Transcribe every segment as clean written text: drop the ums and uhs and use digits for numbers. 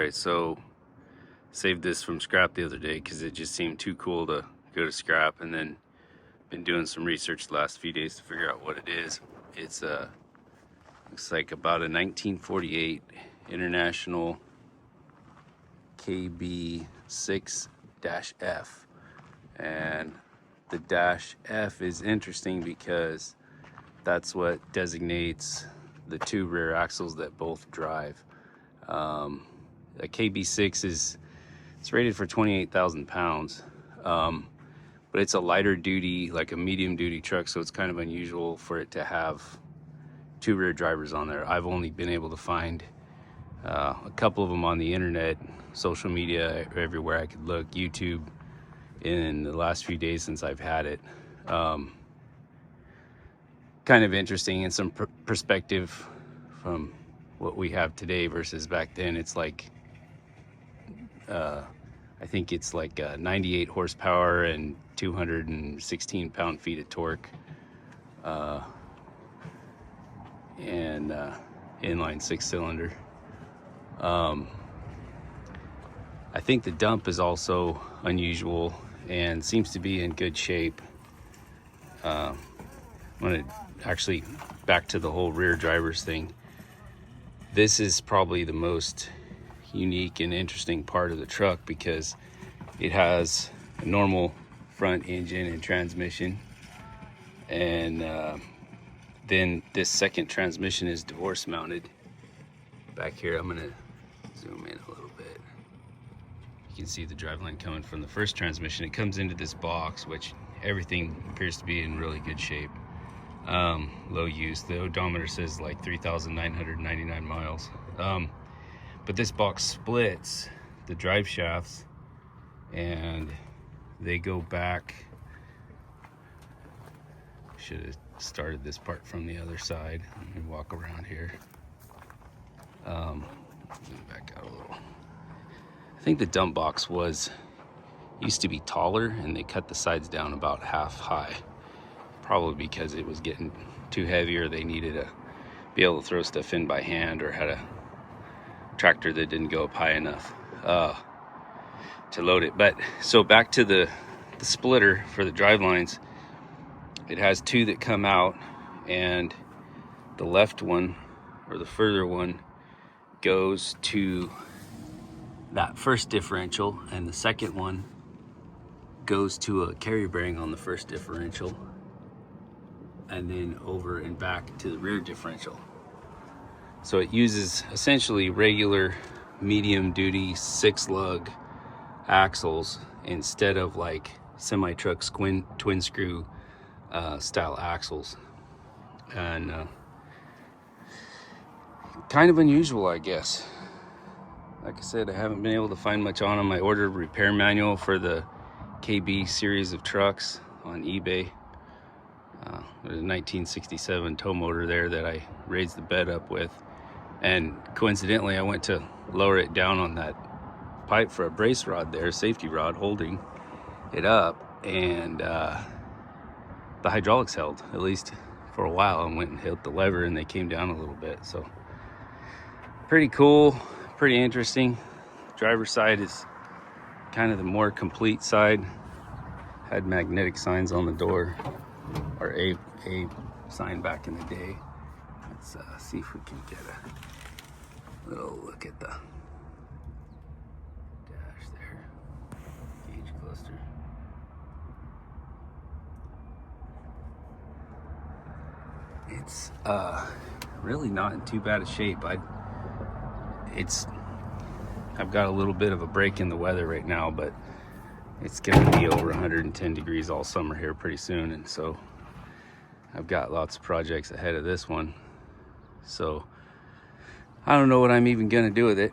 Alright, so saved this from scrap the other day because it just seemed too cool to go to scrap, and then been doing some research the last few days to figure out what it is. It's looks like about a 1948 International KB-6-F, and the dash F is interesting because that's what designates the two rear axles that both drive. A KB6 it's rated for 28,000 pounds, but it's a lighter duty, like a medium duty truck, so it's kind of unusual for it to have two rear drivers on there. I've only been able to find a couple of them on the internet, social media, everywhere I could look, YouTube, in the last few days since I've had it. Kind of interesting, and some perspective from what we have today versus back then. It's like I think it's like 98 horsepower and 216 pound-feet of torque, and inline 6-cylinder. I think the dump is also unusual and seems to be in good shape. I'm gonna actually, back to the whole rear drivers thing. This is probably the most unique and interesting part of the truck because it has a normal front engine and transmission, and then this second transmission is divorce mounted. Back here, I'm gonna zoom in a little bit. You can see the driveline coming from the first transmission. It comes into this box, which everything appears to be in really good shape. Low use. The odometer says like 3,999 miles. But this box splits the drive shafts, and they go back. Should have started this part from the other side. Let me walk around here. Zoom back out a little. I think the dump box used to be taller, and they cut the sides down about half high, probably because it was getting too heavy, or they needed to be able to throw stuff in by hand, or had a tractor that didn't go up high enough to load it. But so back to the splitter for the drive lines. It has two that come out, and the left one, or the further one, goes to that first differential, and the second one goes to a carrier bearing on the first differential, and then over and back to the rear differential. So it uses essentially regular medium duty 6-lug axles instead of like semi-truck twin screw style axles, and kind of unusual, I guess. Like I said, I haven't been able to find much on them. I ordered a repair manual for the KB series of trucks on eBay. There's a 1967 tow motor there that I raised the bed up with, and coincidentally I went to lower it down on that pipe for a brace rod there, safety rod holding it up, and the hydraulics held, at least for a while. I went and hit the lever and they came down a little bit. So pretty cool, pretty interesting. Driver's side is kind of the more complete side. Had magnetic signs on the door, or a sign back in the day. Let's see if we can get a little look at the dash there. Gauge cluster. It's really not in too bad a shape. I've got a little bit of a break in the weather right now, but it's gonna be over 110 degrees all summer here pretty soon, and so I've got lots of projects ahead of this one. So I don't know what I'm even gonna do with it.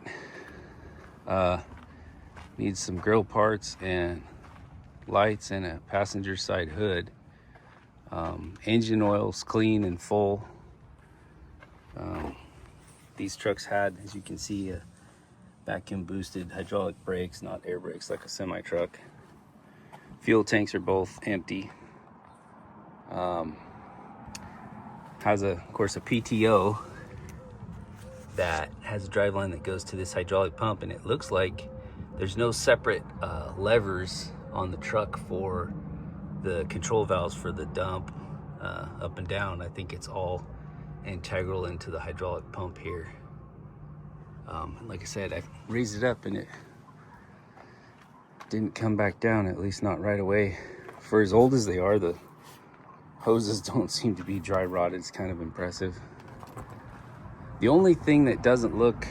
Needs some grill parts and lights and a passenger side hood. Engine oil's clean and full. These trucks had, as you can see, vacuum boosted hydraulic brakes, not air brakes like a semi truck. Fuel tanks are both empty. Has of course a PTO that has a drive line that goes to this hydraulic pump, and it looks like there's no separate levers on the truck for the control valves for the dump up and down. I think it's all integral into the hydraulic pump here. Like I said, I raised it up and it didn't come back down, at least not right away. For as old as they are, the hoses don't seem to be dry rotted. It's kind of impressive. The only thing that doesn't look,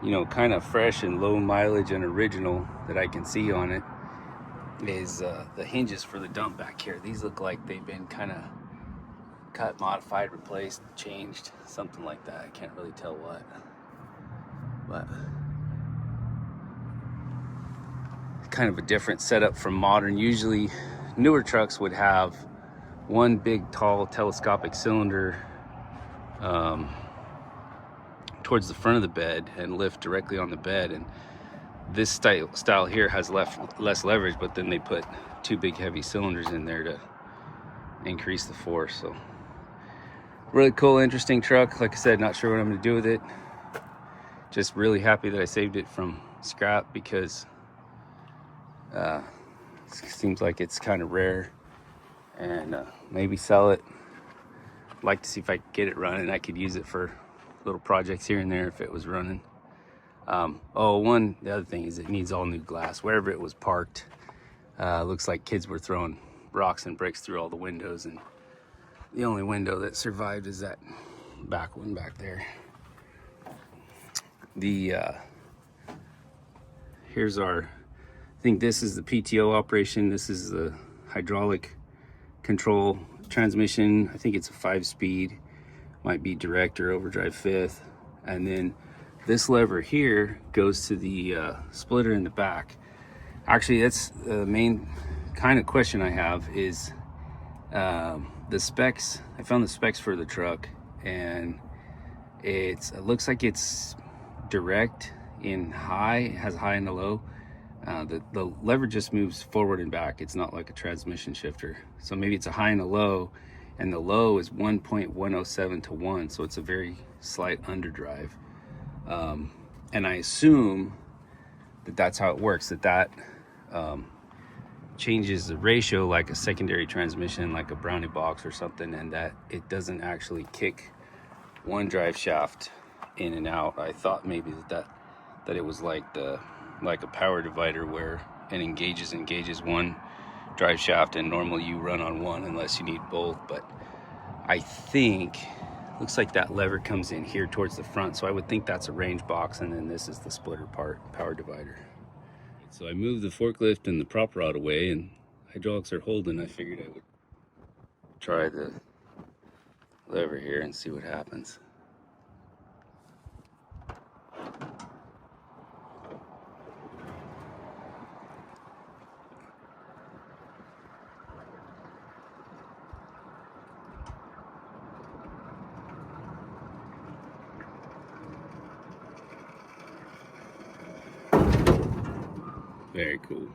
you know, kind of fresh and low mileage and original that I can see on it is the hinges for the dump back here. These look like they've been kind of cut, modified, replaced, changed, something like that. I can't really tell what, but kind of a different setup from modern. Usually newer trucks would have one big tall telescopic cylinder towards the front of the bed and lift directly on the bed, and this style here has less leverage, but then they put two big heavy cylinders in there to increase the force. So really cool, interesting truck. Like I said, not sure what I'm going to do with it. Just really happy that I saved it from scrap, because it seems like it's kind of rare, and maybe sell it. I'd like to see if I could get it running. I could use it for little projects here and there if it was running. The other thing is it needs all new glass. Wherever it was parked, looks like kids were throwing rocks and bricks through all the windows, and the only window that survived is that back one back there. Here's our, I think this is the PTO operation. This is the hydraulic control transmission. I think it's a 5-speed, might be direct or overdrive 5th. And then this lever here goes to the splitter in the back. Actually, that's the main kind of question I have is the specs. I found the specs for the truck, and it looks like it's direct in high. It has high and a low. The lever just moves forward and back. It's not like a transmission shifter. So maybe it's a high and a low, and the low is 1.107 to 1, so it's a very slight underdrive. And I assume that that's how it works, that changes the ratio like a secondary transmission, like a Brownie box or something, and that it doesn't actually kick one drive shaft in and out. I thought maybe that it was like a power divider where it engages one drive shaft, and normally you run on one unless you need both. But I think looks like that lever comes in here towards the front, so I would think that's a range box, and then this is the splitter part, power divider. So I moved the forklift and the prop rod away, and hydraulics are holding. I figured I would try the lever here and see what happens. Very cool.